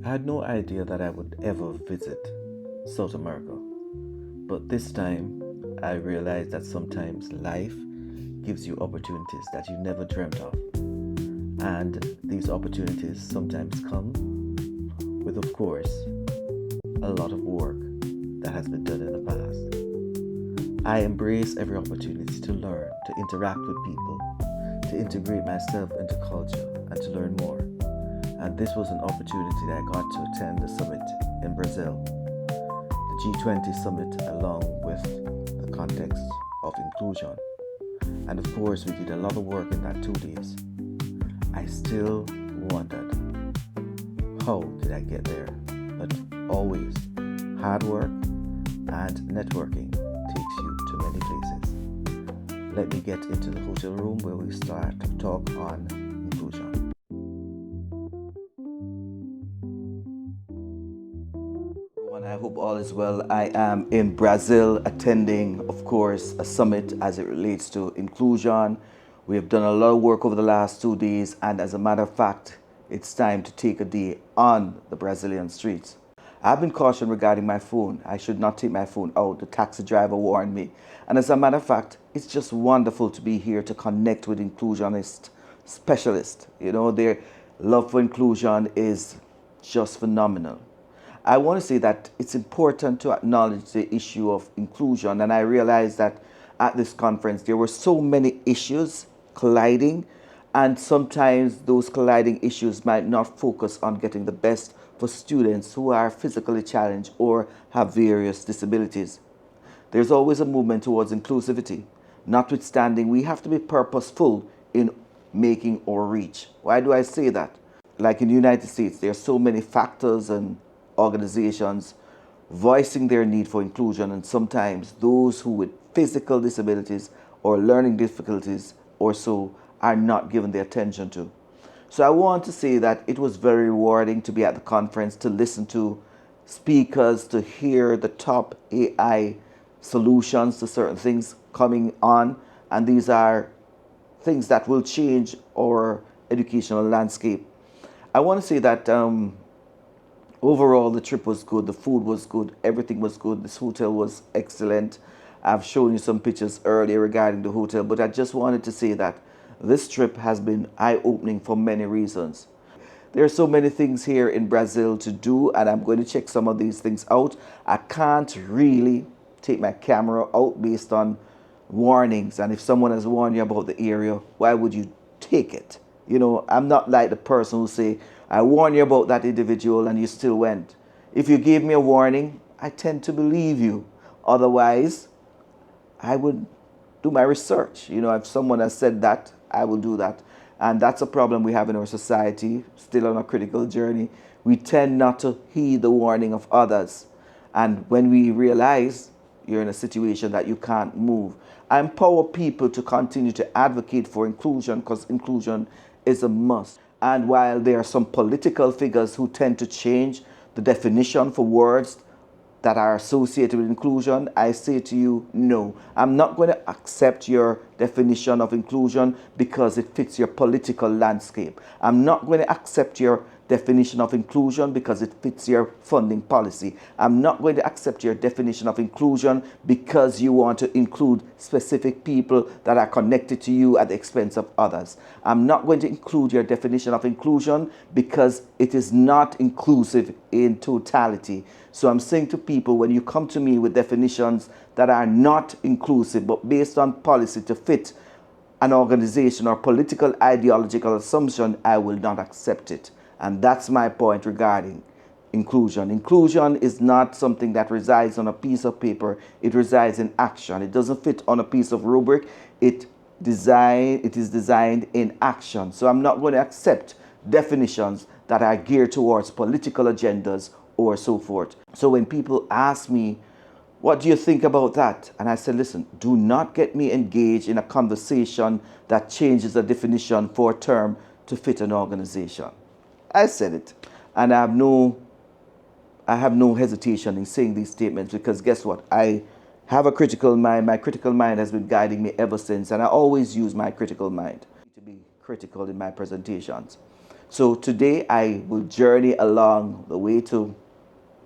I had no idea that I would ever visit South America, but this time I realized that sometimes life gives you opportunities that you never dreamt of. And these opportunities sometimes come with, of course, a lot of work that has been done in the past. I embrace every opportunity to learn, to interact with people, to integrate myself into culture, and to learn more. And this was an opportunity that I got to attend the summit in Brazil, the G20 Summit, along with the context of inclusion. And of course, we did a lot of work in that 2 days. I still wondered, how did I get there? But always, hard work and networking takes you to many places. Let me get into the hotel room where we start to talk on inclusion. Everyone, I hope all is well. I am in Brazil attending, of course, a summit as it relates to inclusion. We have done a lot of work over the last 2 days, and as a matter of fact, it's time to take a day on the Brazilian streets. I've been cautioned regarding my phone. I should not take my phone out. The taxi driver warned me. And as a matter of fact, it's just wonderful to be here to connect with inclusionist specialists. You know, their love for inclusion is just phenomenal. I want to say that it's important to acknowledge the issue of inclusion, and I realized that at this conference there were so many issues colliding, and sometimes those colliding issues might not focus on getting the best for students who are physically challenged or have various disabilities. There's always a movement towards inclusivity. Notwithstanding, we have to be purposeful in making our reach. Why do I say that? Like in the United States, there are so many factors and organizations voicing their need for inclusion, and sometimes those who with physical disabilities or learning difficulties or so are not given the attention to. So I want to say that it was very rewarding to be at the conference, to listen to speakers, to hear the top AI solutions to certain things coming on, and these are things that will change our educational landscape. I want to say that overall, the trip was good, the food was good, everything was good, this hotel was excellent. I've shown you some pictures earlier regarding the hotel, but I just wanted to say that this trip has been eye-opening for many reasons. There are so many things here in Brazil to do, and I'm going to check some of these things out. I can't really take my camera out based on warnings, and if someone has warned you about the area, why would you take it? You know, I'm not like the person who say, I warned you about that individual and you still went. If you gave me a warning, I tend to believe you. Otherwise, I would do my research. You know, if someone has said that, I will do that. And that's a problem we have in our society, still on a critical journey. We tend not to heed the warning of others. And when we realize you're in a situation that you can't move, I empower people to continue to advocate for inclusion, because inclusion is a must. And while there are some political figures who tend to change the definition for words that are associated with inclusion, I say to you, no. I'm not going to accept your definition of inclusion because it fits your political landscape. I'm not going to accept your definition of inclusion because it fits your funding policy. I'm not going to accept your definition of inclusion because you want to include specific people that are connected to you at the expense of others. I'm not going to include your definition of inclusion because it is not inclusive in totality. So I'm saying to people, when you come to me with definitions that are not inclusive but based on policy to fit an organization or political ideological assumption, I will not accept it. And that's my point regarding inclusion. Inclusion is not something that resides on a piece of paper. It resides in action. It doesn't fit on a piece of rubric. It is designed in action. So I'm not going to accept definitions that are geared towards political agendas or so forth. So when people ask me, what do you think about that? And I said, listen, do not get me engaged in a conversation that changes a definition for a term to fit an organization. I said it, and I have no hesitation in saying these statements, because guess what? I have a critical mind. My critical mind has been guiding me ever since, and I always use my critical mind to be critical in my presentations. So today I will journey along the way to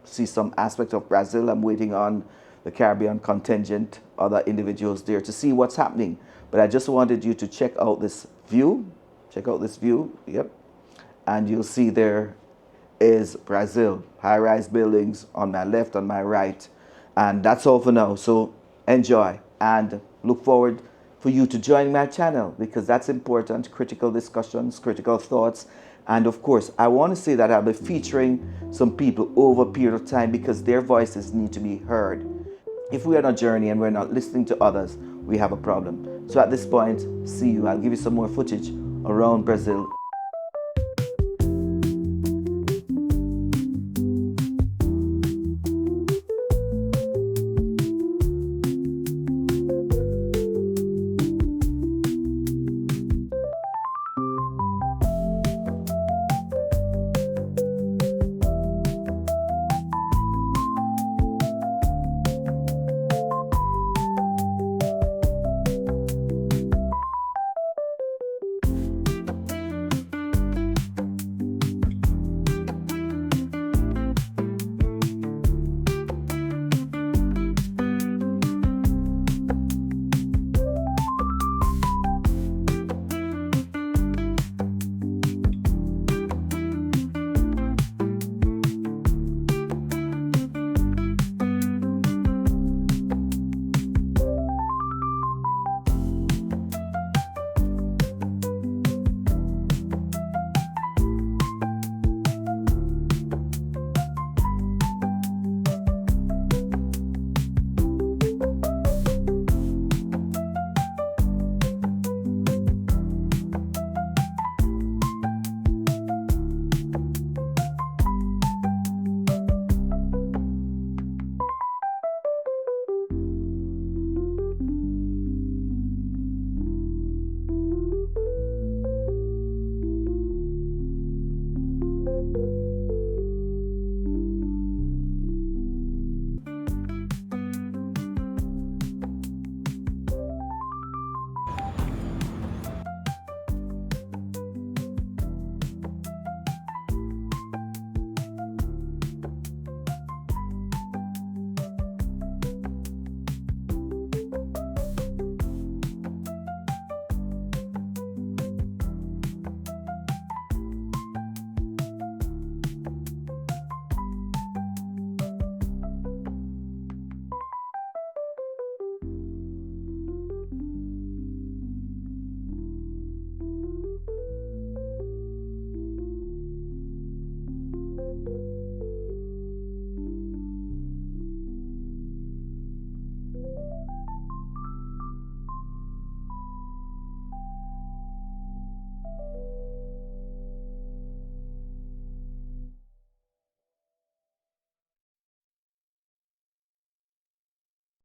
see some aspect of Brazil. I'm waiting on the Caribbean contingent, other individuals there to see what's happening. But I just wanted you to check out this view. Check out this view. Yep. And you'll see there is Brazil. High-rise buildings on my left, on my right. And that's all for now. So enjoy and look forward for you to join my channel, because that's important. Critical discussions, critical thoughts. And of course, I want to say that I'll be featuring some people over a period of time because their voices need to be heard. If we're on a journey and we're not listening to others, we have a problem. So at this point, see you. I'll give you some more footage around Brazil.